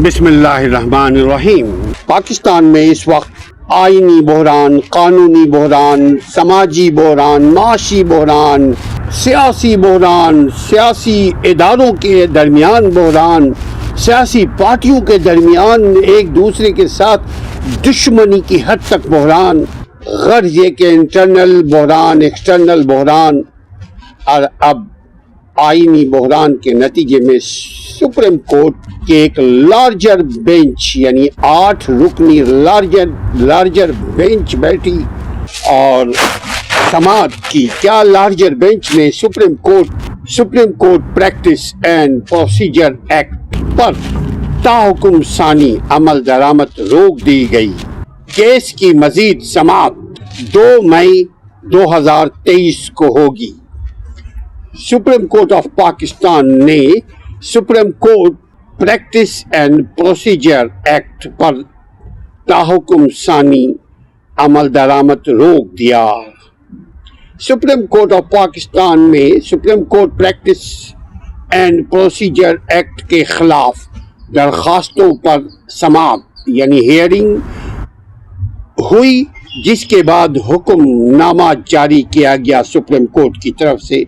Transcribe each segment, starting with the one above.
بسم اللہ الرحمن الرحیم۔ پاکستان میں اس وقت آئینی بحران، قانونی بحران، سماجی بحران، معاشی بحران، سیاسی بحران، سیاسی اداروں کے درمیان بحران، سیاسی پارٹیوں کے درمیان ایک دوسرے کے ساتھ دشمنی کی حد تک بحران، غرض یہ کہ انٹرنل بحران، ایکسٹرنل بحران، اور اب آئینی بحران کے نتیجے میں سپریم کورٹ کے ایک لارجر بینچ یعنی 8 رکنی لارجر بینچ بیٹھی، اور سماعت کی کیا لارجر بینچ میں supreme court practice and procedure act پر تاحکم ثانی عمل درآمد روک دی گئی۔ کیس کی مزید سماعت 2 مئی 2023 کو ہوگی۔ سپریم کورٹ آف پاکستان نے supreme court practice and procedure act پر تاحکم ثانی عمل درآمد روک دیا۔ سپریم کورٹ آف پاکستان میں supreme court practice and procedure act کے خلاف درخواستوں پر سماعت یعنی ہیئرنگ ہوئی، جس کے بعد حکم نامہ جاری کیا گیا سپریم کورٹ کی طرف سے۔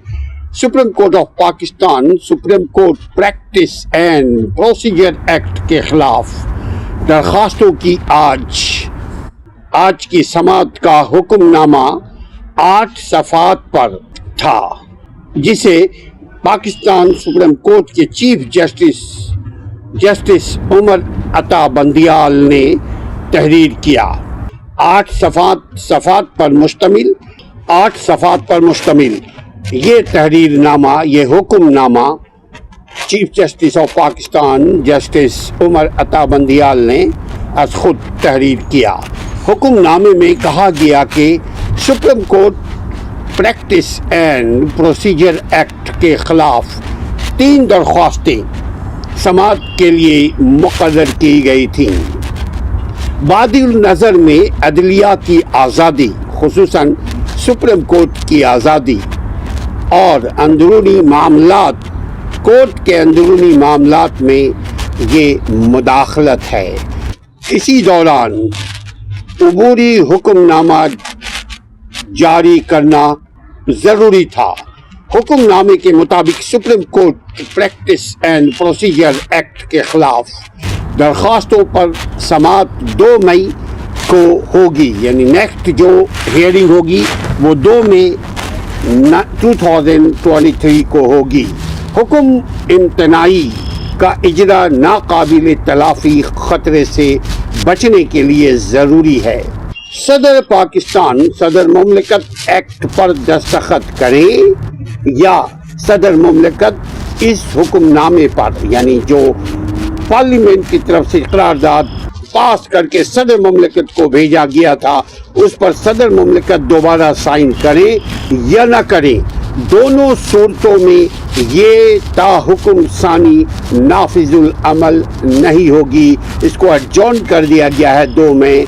Supreme court of Pakistan supreme court practice and procedure act کے خلاف درخواستوں کی آج کی سماعت کا حکم نامہ 8 صفحات پر تھا، جسے پاکستان سپریم کورٹ کے چیف جسٹس عمر عطا بندیال نے تحریر کیا۔ 8 صفحات پر مشتمل یہ تحریر نامہ، یہ حکم نامہ chief justice of Pakistan justice Umar Ata Bandial نے از خود تحریر کیا۔ حکم نامے میں کہا گیا کہ supreme court practice and procedure act کے خلاف 3 درخواستیں سماعت کے لیے مقرر کی گئی تھیں۔ بعد النظر میں عدلیہ کی آزادی، خصوصاً سپریم کورٹ کی آزادی اور کورٹ کے اندرونی معاملات میں یہ مداخلت ہے۔ اسی دوران عبوری حکم نامہ جاری کرنا ضروری تھا۔ حکم نامے کے مطابق supreme court practice and procedure act کے خلاف درخواستوں پر سماعت 2 مئی کو ہوگی، یعنی نیکسٹ جو ہیئرنگ ہوگی وہ 2 مئی 2023 کو ہوگی۔ حکم امتناعی کا اجرا ناقابل تلافی خطرے سے بچنے کے لیے ضروری ہے۔ صدر پاکستان صدر مملکت ایکٹ پر دستخط کرے یا صدر مملکت اس حکم نامے پر، یعنی جو پارلیمنٹ کی طرف سے قرارداد پاس کر کے صدر مملکت کو بھیجا گیا تھا، اس پر صدر مملکت دوبارہ سائن کرے یا نہ کرے، دونوں صورتوں میں یہ تاحکم ثانی نافذ العمل نہیں ہوگی۔ اس کو ایڈجورن کر دیا گیا ہے 2 مئی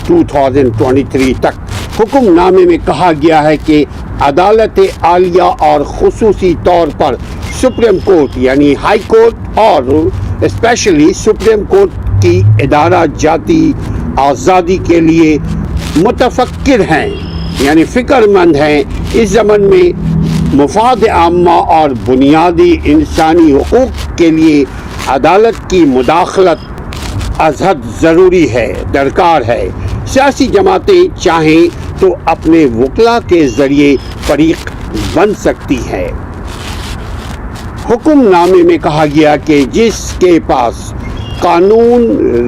2023 تک۔ حکم نامے میں کہا گیا ہے کہ عدالت عالیہ اور خصوصی طور پر سپریم کورٹ یعنی ہائی کورٹ اور اسپیشلی سپریم کورٹ کی ادارہ جاتی آزادی کے لیے متفکر ہیں، یعنی فکر مند ہیں۔ اس زمن میں مفاد عامہ اور بنیادی انسانی حقوق کے لیے عدالت کی مداخلت از حد ضروری ہے، درکار ہے۔ سیاسی جماعتیں چاہیں تو اپنے وکلاء کے ذریعے فریق بن سکتی ہیں۔ حکم نامے میں کہا گیا کہ جس کے پاس قانون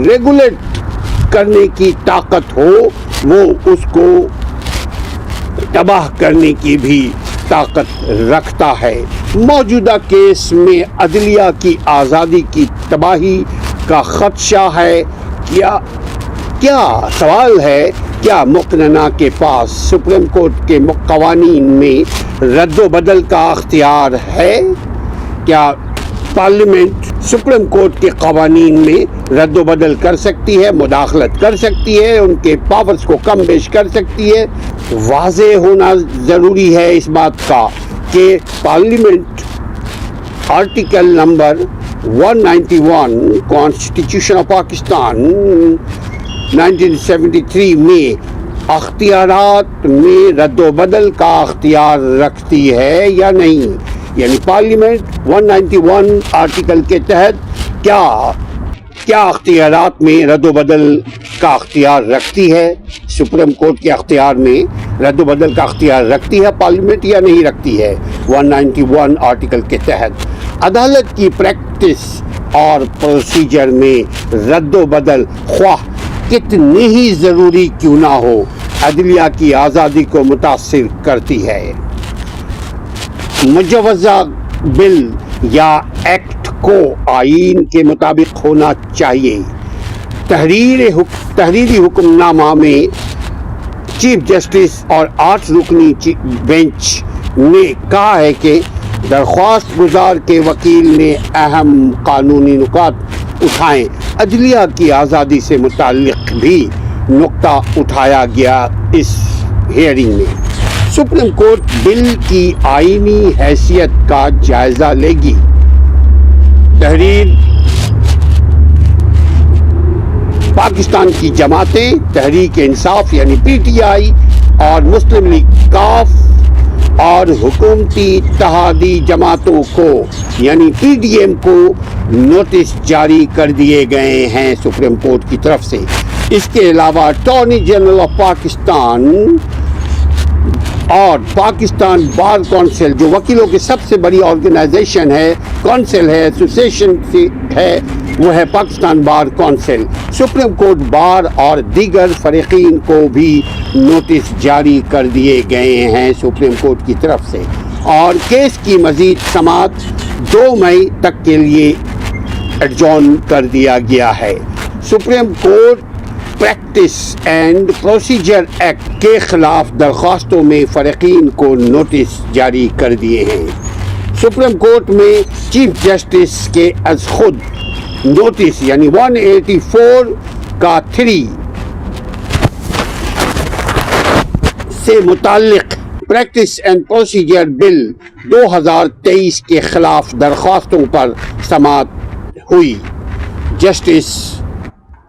ریگولیٹ کرنے کی طاقت ہو وہ اس کو تباہ کرنے کی بھی طاقت رکھتا ہے۔ موجودہ کیس میں عدلیہ کی آزادی کی تباہی کا خدشہ ہے۔ کیا سوال ہے، کیا مقننہ کے پاس سپریم کورٹ کے قوانین میں رد و بدل کا اختیار ہے؟ کیا پارلیمنٹ سپریم کورٹ کے قوانین میں رد و بدل کر سکتی ہے، مداخلت کر سکتی ہے، ان کے پاورز کو کم بیش کر سکتی ہے؟ واضح ہونا ضروری ہے اس بات کا کہ parliament article number 191 constitution of Pakistan 1973 میں اختیارات میں رد و بدل کا اختیار رکھتی ہے یا نہیں، یعنی پارلیمنٹ 191 آرٹیکل کے تحت کیا اختیارات میں رد و بدل کا اختیار رکھتی ہے، سپریم کورٹ کے اختیار میں رد و بدل کا اختیار رکھتی ہے پارلیمنٹ یا نہیں رکھتی ہے 191 آرٹیکل کے تحت۔ عدالت کی پریکٹس اور پروسیجر میں رد و بدل خواہ کتنی ہی ضروری کیوں نہ ہو عدلیہ کی آزادی کو متاثر کرتی ہے۔ مجوزہ بل یا ایکٹ کو آئین کے مطابق ہونا چاہیے۔ تحریری حکم نامہ میں چیف جسٹس اور 8 رکنی بینچ نے کہا ہے کہ درخواست گزار کے وکیل نے اہم قانونی نکات اٹھائیں۔ عدلیہ کی آزادی سے متعلق بھی نقطہ اٹھایا گیا اس ہیئرنگ میں۔ سپریم کورٹ بل کی آئینی حیثیت کا جائزہ لے گی۔ تحریر پاکستان کی جماعتیں تحریک انصاف یعنی پی ٹی آئی اور مسلم لیگ کاف اور حکومتی اتحادی جماعتوں کو یعنی پی ڈی ایم کو نوٹس جاری کر دیے گئے ہیں سپریم کورٹ کی طرف سے۔ اس کے علاوہ اٹارنی جنرل آف پاکستان اور پاکستان بار کونسل جو وکیلوں کی سب سے بڑی آرگنائزیشن ہے، کونسل ہے، ایسوسیشن ہے، وہ ہے Pakistan bar council. Supreme court bar اور دیگر فریقین کو بھی نوٹس جاری کر دیے گئے ہیں سپریم کورٹ کی طرف سے، اور کیس کی مزید سماعت 2 مئی تک کے لیے ایڈجورن کر دیا گیا ہے۔ Supreme court practice and procedure act کے خلاف درخواستوں میں فریقین کو نوٹس جاری کر دیے ہیں۔ سپریم کورٹ میں چیف جسٹس کے از خود نوٹس یعنی 184 کا 3 سے متعلق پریکٹس اینڈ پروسیجر بل 2023 کے خلاف درخواستوں پر سماعت ہوئی۔ جسٹس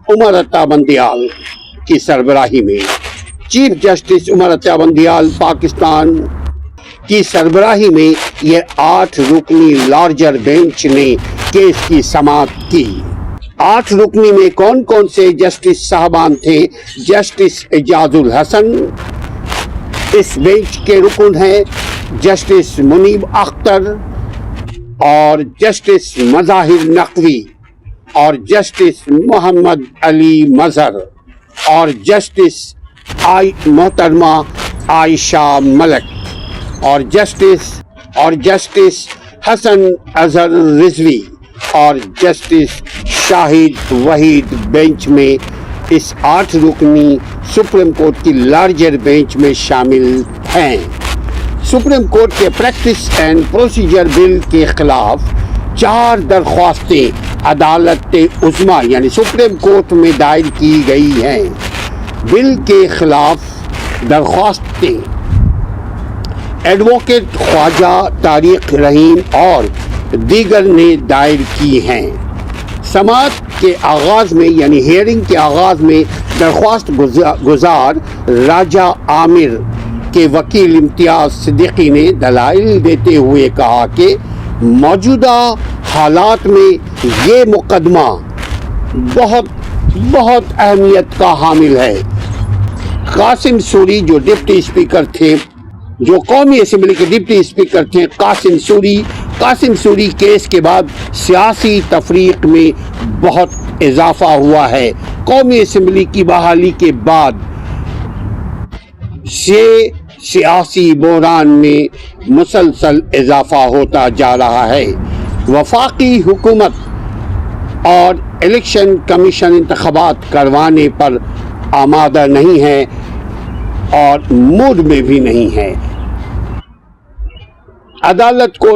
عمر عطا بندیال کی سربراہی میں چیف جسٹس عمر عطا بندیال پاکستان کی سربراہی میں یہ 8 رکنی لارجر بینچ نے کیس کی سماعت کی۔ 8 رکنی میں کون کون سے جسٹس صاحبان تھے؟ جسٹس اجازل حسن اس بینچ کے رکن ہیں، جسٹس منیب اختر اور جسٹس مظاہر نقوی اور جسٹس محمد علی مظہر اور جسٹس محترمہ عائشہ ملک اور جسٹس حسن اظہر رضوی اور جسٹس شاہد وحید بینچ میں اس 8 رکنی سپریم کورٹ کی لارجر بینچ میں شامل ہیں۔ سپریم کورٹ کے پریکٹس اینڈ پروسیجر بل کے خلاف 4 درخواستیں عدالت عظمیٰ یعنی سپریم کورٹ میں دائر کی گئی ہیں۔ بل کے خلاف درخواستیں ایڈوکیٹ خواجہ طارق رحیم اور دیگر نے دائر کی ہیں۔ سماعت کے آغاز میں یعنی ہیئرنگ کے آغاز میں درخواست گزار راجہ عامر کے وکیل امتیاز صدیقی نے دلائل دیتے ہوئے کہا کہ موجودہ حالات میں یہ مقدمہ بہت اہمیت کا حامل ہے۔ قاسم سوری جو ڈپٹی اسپیکر تھے، جو قومی اسمبلی کے ڈپٹی اسپیکر تھے، قاسم سوری کیس کے بعد سیاسی تفریق میں بہت اضافہ ہوا ہے۔ قومی اسمبلی کی بحالی کے بعد سے سیاسی بحران میں مسلسل اضافہ ہوتا جا رہا ہے۔ وفاقی حکومت اور الیکشن کمیشن انتخابات کروانے پر آمادہ نہیں ہے اور موڈ میں بھی نہیں ہے۔ عدالت کو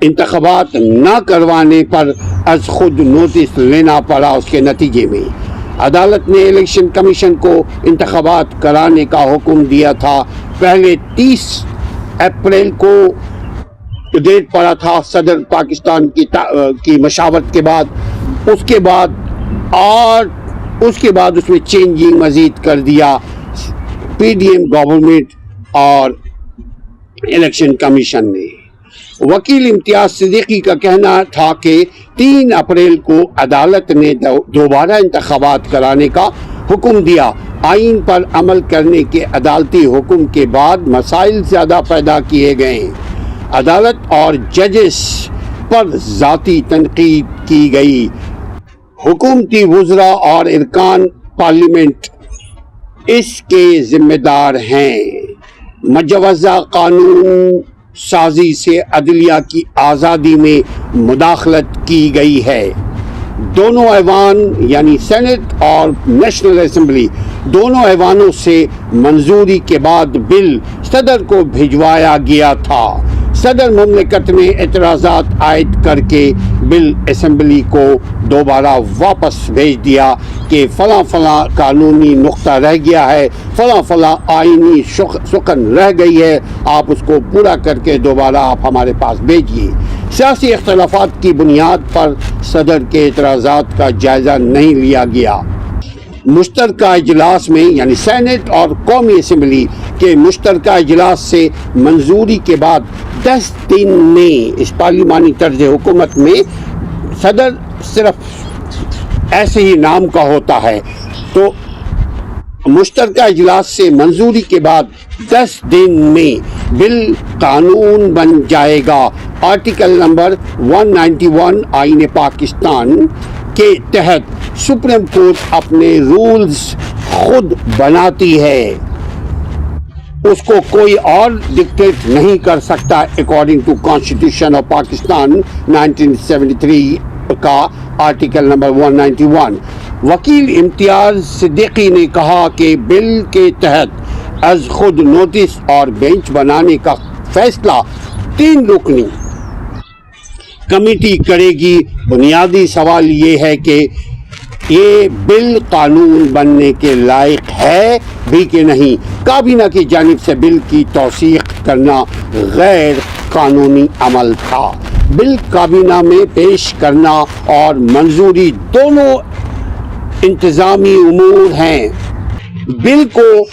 انتخابات نہ کروانے پر از خود نوٹس لینا پڑا۔ اس کے نتیجے میں عدالت نے الیکشن کمیشن کو انتخابات کرانے کا حکم دیا تھا۔ پہلے 30 اپریل کو ڈیٹ پڑا تھا صدر پاکستان کی مشاورت کے بعد. اس کے بعد اس میں چینجنگ مزید کر دیا پی ڈی ایم گورنمنٹ اور الیکشن کمیشن نے. وکیل امتیاز صدیقی کا کہنا تھا کہ 3 اپریل کو عدالت نے دوبارہ انتخابات کرانے کا حکم دیا. آئین پر عمل کرنے کے عدالتی حکم کے بعد مسائل زیادہ پیدا کیے گئے. عدالت اور ججز پر ذاتی تنقید کی گئی. حکومتی وزراء اور ارکان پارلیمنٹ اس کے ذمہ دار ہیں. مجوزہ قانون سازی سے عدلیہ کی آزادی میں مداخلت کی گئی ہے. دونوں ایوان یعنی سینٹ اور نیشنل اسمبلی دونوں ایوانوں سے منظوری کے بعد بل صدر کو بھجوایا گیا تھا. صدر مملکت نے اعتراضات عائد کر کے بل اسمبلی کو دوبارہ واپس بھیج دیا کہ فلاں قانونی نقطہ رہ گیا ہے, فلاں آئینی سکن رہ گئی ہے, آپ اس کو پورا کر کے دوبارہ آپ ہمارے پاس بھیجیے. سیاسی اختلافات کی بنیاد پر صدر کے اعتراضات کا جائزہ نہیں لیا گیا. مشترکہ اجلاس میں یعنی سینٹ اور قومی اسمبلی کے مشترکہ اجلاس سے منظوری کے بعد 10 دن میں اس پارلیمانی طرز حکومت میں صدر صرف ایسے ہی نام کا ہوتا ہے, تو مشترکہ اجلاس سے منظوری کے بعد 10 دن میں بل قانون بن جائے گا. آرٹیکل نمبر 191 آئین پاکستان کے تحت سپریم کورٹ اپنے رولز خود بناتی ہے, اس کو کوئی اور ڈکٹیٹ نہیں کر سکتا. According to constitution of Pakistan 1973 کا آرٹیکل نمبر 191. وکیل امتیاز صدیقی نے کہا کہ بل کے تحت از خود نوٹس اور بینچ بنانے کا فیصلہ 3 رکنی کمیٹی کرے گی. بنیادی سوال یہ ہے کہ یہ بل قانون بننے کے لائق ہے بھی کہ نہیں. کابینہ کی جانب سے بل کی توثیق کرنا غیر قانونی عمل تھا. بل کابینہ میں پیش کرنا اور منظوری دونوں انتظامی امور ہیں. بل کو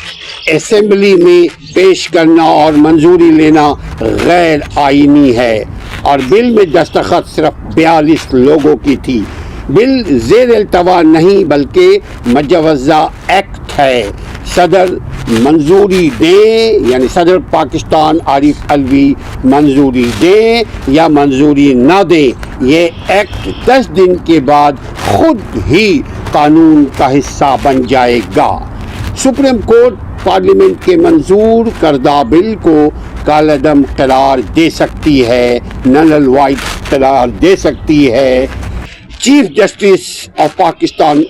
اسمبلی میں پیش کرنا اور منظوری لینا غیر آئینی ہے, اور بل میں دستخط صرف 42 لوگوں کی تھی. بل زیر التوا نہیں بلکہ مجوزہ ایکٹ ہے. صدر منظوری دیں یعنی صدر پاکستان عارف علوی منظوری دیں یا منظوری نہ دیں, یہ ایکٹ 10 دن کے بعد خود ہی قانون کا حصہ بن جائے گا. سپریم کورٹ پارلیمنٹ کے منظور کردہ بل کو کالعدم قرار دے سکتی ہے, نل اینڈ وائٹ قرار دے سکتی ہے. چیف جسٹس آف پاکستان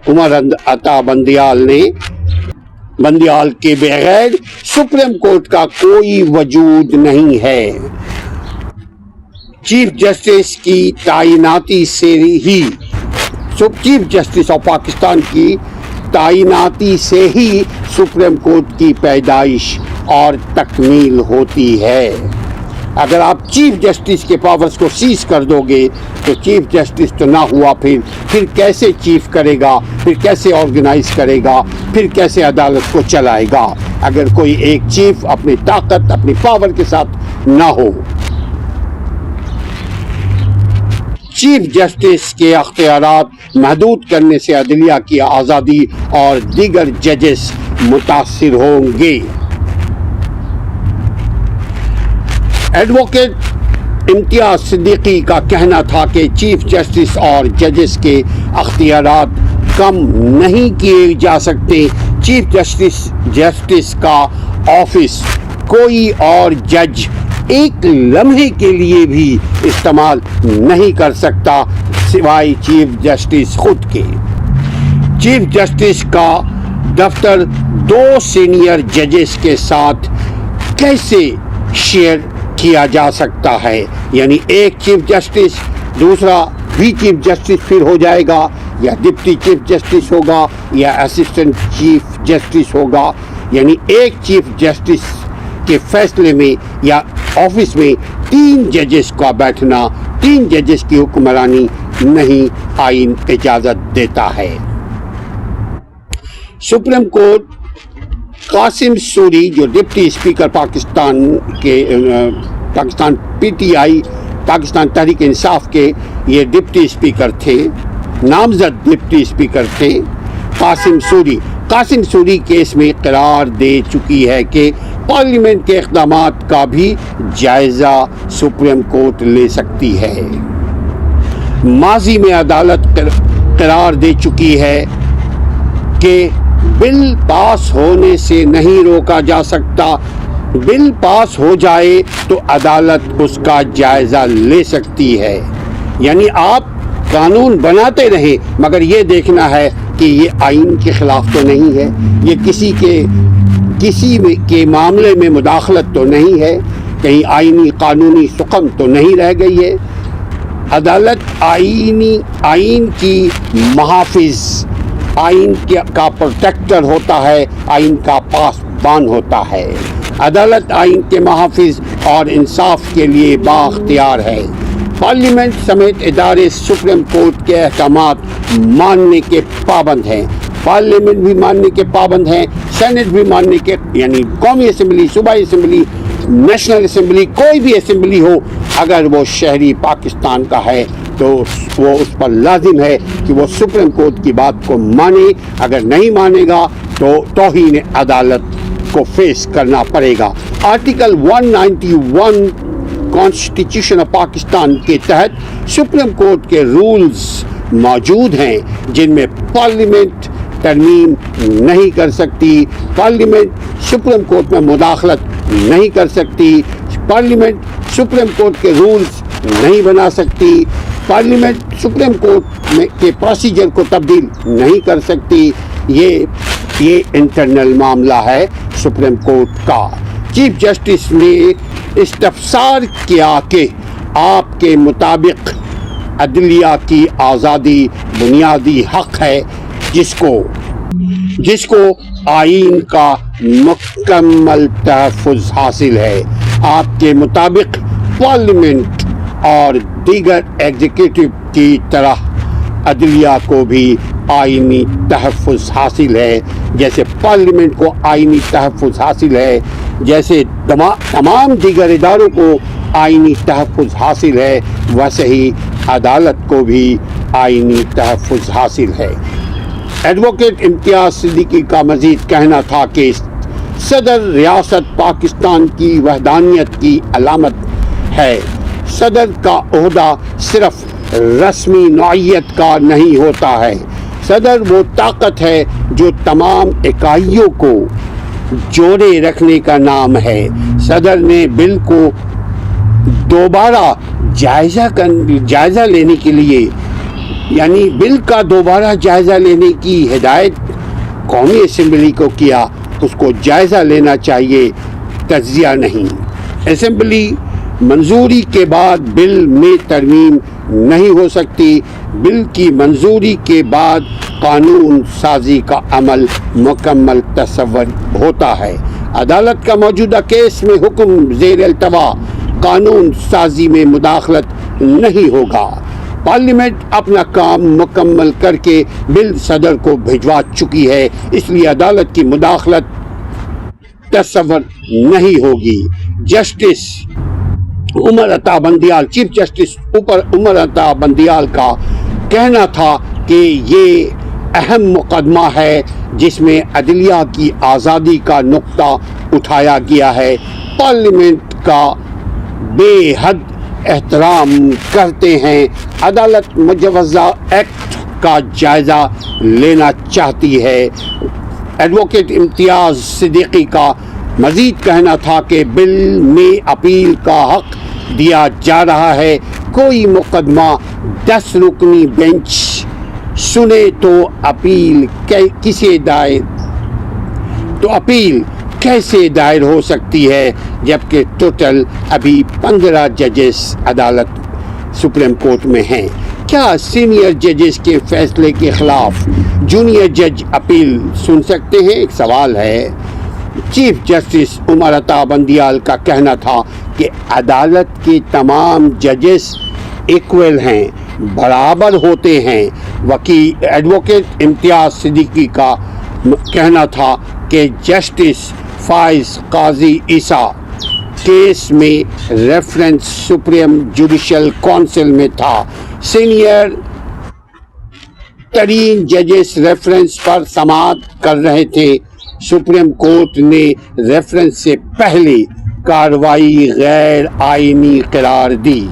عمر عطا بندیال کے بغیر سپریم کورٹ کا کوئی وجود نہیں ہے. چیف جسٹس کی تعیناتی سے ہی چیف جسٹس آف پاکستان کی تعیناتی سے ہی سپریم کورٹ کی پیدائش اور تکمیل ہوتی ہے. اگر آپ چیف جسٹس کے پاورز کو سیز کر دو گے تو چیف جسٹس تو نہ ہوا, پھر کیسے چیف کرے گا, پھر کیسے آرگنائز کرے گا, پھر کیسے عدالت کو چلائے گا اگر کوئی ایک چیف اپنی طاقت اپنی پاور کے ساتھ نہ ہو. چیف جسٹس کے اختیارات محدود کرنے سے عدلیہ کی آزادی اور دیگر ججز متاثر ہوں گے. ایڈوکیٹ امتیاز صدیقی کا کہنا تھا کہ چیف جسٹس اور ججز کے اختیارات کم نہیں کیے جا سکتے. چیف جسٹس کا آفس کوئی اور جج ایک لمحے کے لیے بھی استعمال نہیں کر سکتا سوائے چیف جسٹس خود کے. چیف جسٹس کا دفتر 2 سینئر ججز کے ساتھ کیسے شیئر کیا جا سکتا ہے, یعنی ایک چیف جسٹس دوسرا بھی چیف جسٹس پھر ہو جائے گا, یا ڈپٹی چیف جسٹس ہوگا یا اسسٹنٹ چیف جسٹس ہوگا. یعنی ایک چیف جسٹس کے فیصلے میں یا آفس میں 3 ججز کا بیٹھنا، 3 ججز کی حکمرانی نہیں آئین اجازت دیتا ہے۔ سپریم کورٹ قاسم سوری جو deputy speaker Pakistan P T I Pakistan Tehreek Insaf کے یہ ڈپٹی اسپیکر تھے، نامزد ڈپٹی اسپیکر تھے قاسم سوری کیس میں قرار دے چکی ہے کہ پارلیمنٹ کے اقدامات کا بھی جائزہ سپریم کورٹ لے سکتی ہے۔ ماضی میں عدالت قرار دے چکی ہے کہ بل پاس ہونے سے نہیں روکا جا سکتا، بل پاس ہو جائے تو عدالت اس کا جائزہ لے سکتی ہے۔ یعنی آپ قانون بناتے رہیں مگر یہ دیکھنا ہے کہ یہ آئین کے خلاف تو نہیں ہے، یہ کسی کے معاملے میں مداخلت تو نہیں ہے، کہیں آئینی قانونی سقم تو نہیں رہ گئی ہے۔ عدالت آئین کی محافظ، آئین کا پروٹیکٹر ہوتا ہے، آئین کا پاسبان ہوتا ہے۔ عدالت آئین کے محافظ اور انصاف کے لیے بااختیار ہے۔ پارلیمنٹ سمیت ادارے سپریم کورٹ کے احکامات ماننے کے پابند ہیں، پارلیمنٹ بھی ماننے کے پابند ہیں، سینٹ بھی ماننے کے، یعنی قومی اسمبلی، صوبائی اسمبلی، نیشنل اسمبلی، کوئی بھی اسمبلی ہو اگر وہ شہری پاکستان کا ہے تو وہ اس پر لازم ہے کہ وہ سپریم کورٹ کی بات کو مانے، اگر نہیں مانے گا تو توہین عدالت کو فیس کرنا پڑے گا۔ آرٹیکل 191 کانسٹیٹیوشن آف پاکستان کے تحت سپریم کورٹ کے رولز موجود ہیں جن میں پارلیمنٹ ترمیم نہیں کر سکتی، پارلیمنٹ سپریم کورٹ میں مداخلت نہیں کر سکتی، پارلیمنٹ سپریم کورٹ کے رولز نہیں بنا سکتی، پارلیمنٹ سپریم کورٹ کے پروسیجر کو تبدیل نہیں کر سکتی۔ یہ انٹرنل معاملہ ہے سپریم کورٹ کا۔ چیف جسٹس نے استفسار کیا کہ آپ کے مطابق عدلیہ کی آزادی بنیادی حق ہے جس کو آئین کا مکمل تحفظ حاصل ہے۔ آپ کے مطابق پارلیمنٹ اور دیگر ایگزیکٹو کی طرح عدلیہ کو بھی آئینی تحفظ حاصل ہے، جیسے پارلیمنٹ کو آئینی تحفظ حاصل ہے، جیسے تمام دیگر اداروں کو آئینی تحفظ حاصل ہے، ویسے ہی عدالت کو بھی آئینی تحفظ حاصل ہے۔ ایڈوکیٹ امتیاز صدیقی کا مزید کہنا تھا کہ صدر ریاست پاکستان کی وحدانیت کی علامت ہے۔ صدر کا عہدہ صرف رسمی نوعیت کا نہیں ہوتا ہے، صدر وہ طاقت ہے جو تمام اکائیوں کو جوڑے رکھنے کا نام ہے۔ صدر نے بل کو دوبارہ جائزہ لینے کے لیے، یعنی بل کا دوبارہ جائزہ لینے کی ہدایت قومی اسمبلی کو کیا، اس کو جائزہ لینا چاہیے، تجزیہ نہیں۔ اسمبلی منظوری کے بعد بل میں ترمیم نہیں ہو سکتی، بل کی منظوری کے بعد قانون سازی کا عمل مکمل تصور ہوتا ہے۔ عدالت کا موجودہ کیس میں حکم زیر التوا قانون سازی میں مداخلت نہیں ہوگا۔ پارلیمنٹ اپنا کام مکمل کر کے بل صدر کو بھجوا چکی ہے، اس لیے عدالت کی مداخلت تصور نہیں ہوگی۔ Justice Umar Ata Bandial, chief justice Umar Ata Bandial کا کہنا تھا کہ یہ اہم مقدمہ ہے جس میں عدلیہ کی آزادی کا نقطہ اٹھایا گیا ہے۔ پارلیمنٹ کا بے حد احترام کرتے ہیں، عدالت مجوزہ ایکٹ کا جائزہ لینا چاہتی ہے۔ ایڈوکیٹ امتیاز صدیقی کا مزید کہنا تھا کہ بل میں اپیل کا حق دیا جا رہا ہے، کوئی مقدمہ 10 رکنی بینچ سنے تو اپیل کیسے دائر ہو سکتی ہے، جبکہ ٹوٹل ابھی 15 ججز عدالت سپریم کورٹ میں ہیں۔ کیا سینئر ججز کے فیصلے کے خلاف جونیئر جج اپیل سن سکتے ہیں؟ ایک سوال ہے۔ چیف جسٹس عمر عطا بندیال کا کہنا تھا کہ عدالت کے تمام ججز ایکول ہیں، برابر ہوتے ہیں۔ وکیل ایڈوکیٹ امتیاز صدیقی کا کہنا تھا کہ جسٹس فائز قاضی عیسیٰ کیس میں ریفرنس سپریم جوڈیشل کونسل میں تھا۔ سینئر ترین ججز ریفرنس پر سماعت کر رہے تھے۔ سپریم کورٹ نے ریفرنس سے پہلے کارروائی غیر آئینی قرار دی۔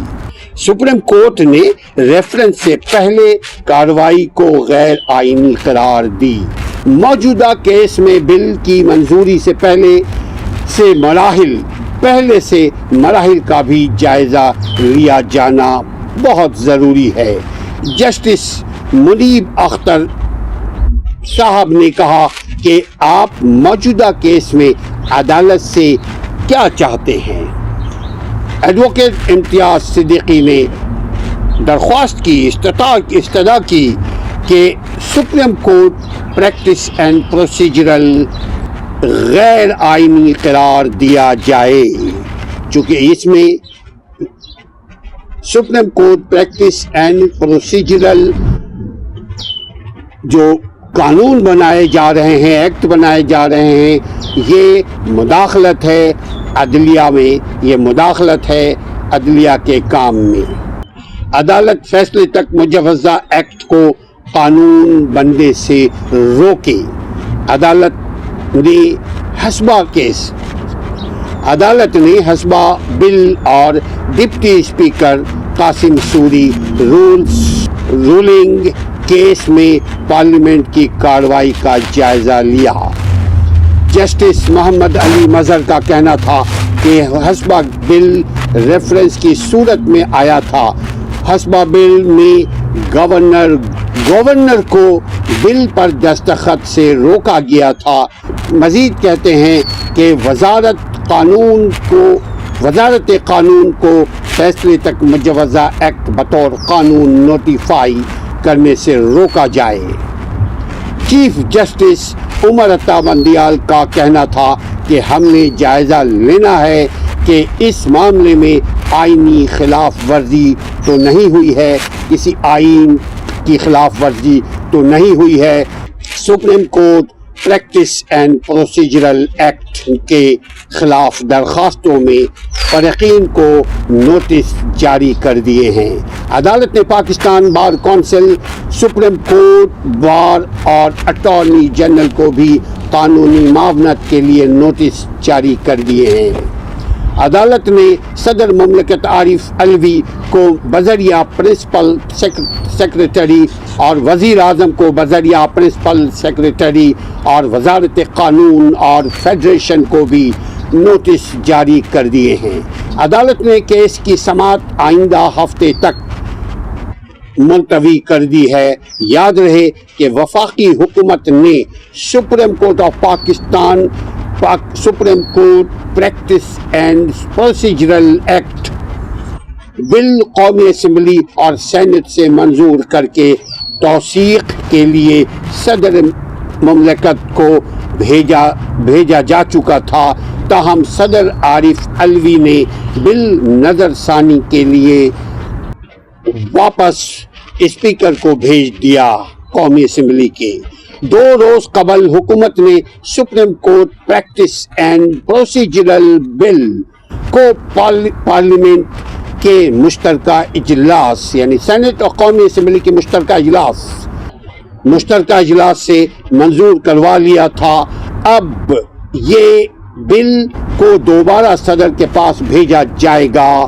سپریم کورٹ نے ریفرنس سے پہلے کارروائی کو غیر آئینی قرار دی۔ موجودہ کیس میں بل کی منظوری سے پہلے سے مراحل کا بھی جائزہ لیا جانا بہت ضروری ہے۔ جسٹس منیب اختر صاحب نے کہا کہ آپ موجودہ کیس میں عدالت سے کیا چاہتے ہیں؟ ایڈوکیٹ امتیاز صدیقی نے درخواست کی، استدعا کی کہ supreme court practice and procedural غیر آئینی قرار دیا جائے، چونکہ اس میں supreme court practice and procedural جو قانون بنائے جا رہے ہیں، ایکٹ بنائے جا رہے ہیں، یہ مداخلت ہے عدلیہ میں، یہ مداخلت ہے عدلیہ کے کام میں۔ عدالت فیصلے تک مجوزہ ایکٹ کو قانون بننے سے روکے۔ عدالت نے حسبہ بل اور deputy speaker Qasim Suri ruling case میں پارلیمنٹ کی کارروائی کا جائزہ لیا۔ جسٹس محمد علی مظہر کا کہنا تھا کہ حسبہ بل ریفرنس کی صورت میں آیا تھا۔ حسبہ بل میں گورنر کو بل پر دستخط سے روکا گیا تھا۔ مزید کہتے ہیں کہ وزارت قانون کو فیصلے تک مجوزہ ایکٹ بطور قانون نوٹیفائی کرنے سے روکا جائے۔ چیف جسٹس عمر عطا بندیال کا کہنا تھا کہ ہم نے جائزہ لینا ہے کہ اس معاملے میں آئینی خلاف ورزی تو نہیں ہوئی ہے، کسی آئین کی خلاف ورزی تو نہیں ہوئی ہے۔ Supreme court practice and procedural act کے خلاف درخواستوں میں فریقین کو نوٹس جاری کر دیے ہیں۔ عدالت نے Pakistan bar council, supreme court bar اور اٹارنی جنرل کو بھی قانونی معاونت کے لیے نوٹس جاری کر دیے ہیں۔ عدالت نے صدر مملکت عارف علوی کو بذریعہ پرنسپل سیکریٹری اور وزیر اعظم کو بذریعہ پرنسپل سیکریٹری اور وزارت قانون اور فیڈریشن کو بھی نوٹس جاری کر دیے ہیں۔ عدالت نے کیس کی سماعت آئندہ ہفتے تک ملتوی کر دی ہے۔ یاد رہے کہ وفاقی حکومت نے supreme court of Pakistan supreme court practice and procedural act bill قومی اسمبلی اور سینٹ سے منظور کر کے توثیق کے لیے صدر مملکت کو بھیجا جا چکا تھا، تاہم صدر عارف علوی نے بل نظر ثانی کے لیے واپس اسپیکر کو بھیج دیا۔ قومی اسمبلی کے 2 روز قبل حکومت نے supreme court practice and procedural bill کو پارلیمنٹ کے مشترکہ اجلاس یعنی سینٹ اور قومی اسمبلی کے مشترکہ اجلاس سے منظور کروا لیا تھا۔ اب یہ بل کو دوبارہ صدر کے پاس بھیجا جائے گا۔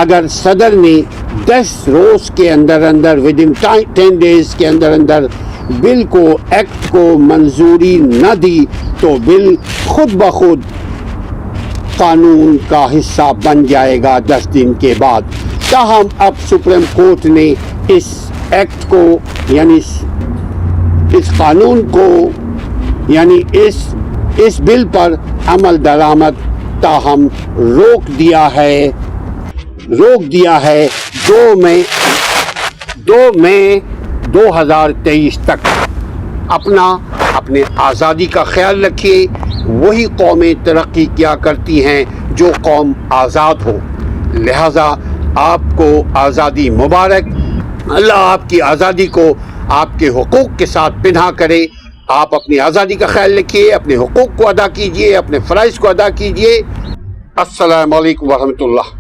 اگر صدر نے 10 روز کے اندر ودن 10 days کے اندر بل کو ایکٹ کو منظوری نہ دی تو بل خود بخود قانون کا حصہ بن جائے گا 10 دن کے بعد۔ تاہم اب سپریم کورٹ نے اس ایکٹ کو یعنی اس قانون کو یعنی اس بل پر عمل درآمد تاہم روک دیا ہے 2 مئی 2023 تک۔ اپنے آزادی کا خیال رکھیے۔ وہی قومیں ترقی کیا کرتی ہیں جو قوم آزاد ہو۔ لہٰذا آپ کو آزادی مبارک۔ اللہ آپ کی آزادی کو آپ کے حقوق کے ساتھ پنہا کرے۔ آپ اپنی آزادی کا خیال رکھیے، اپنے حقوق کو ادا کیجیے، اپنے فرائض کو ادا کیجیے۔ السلام علیکم ورحمۃ اللہ۔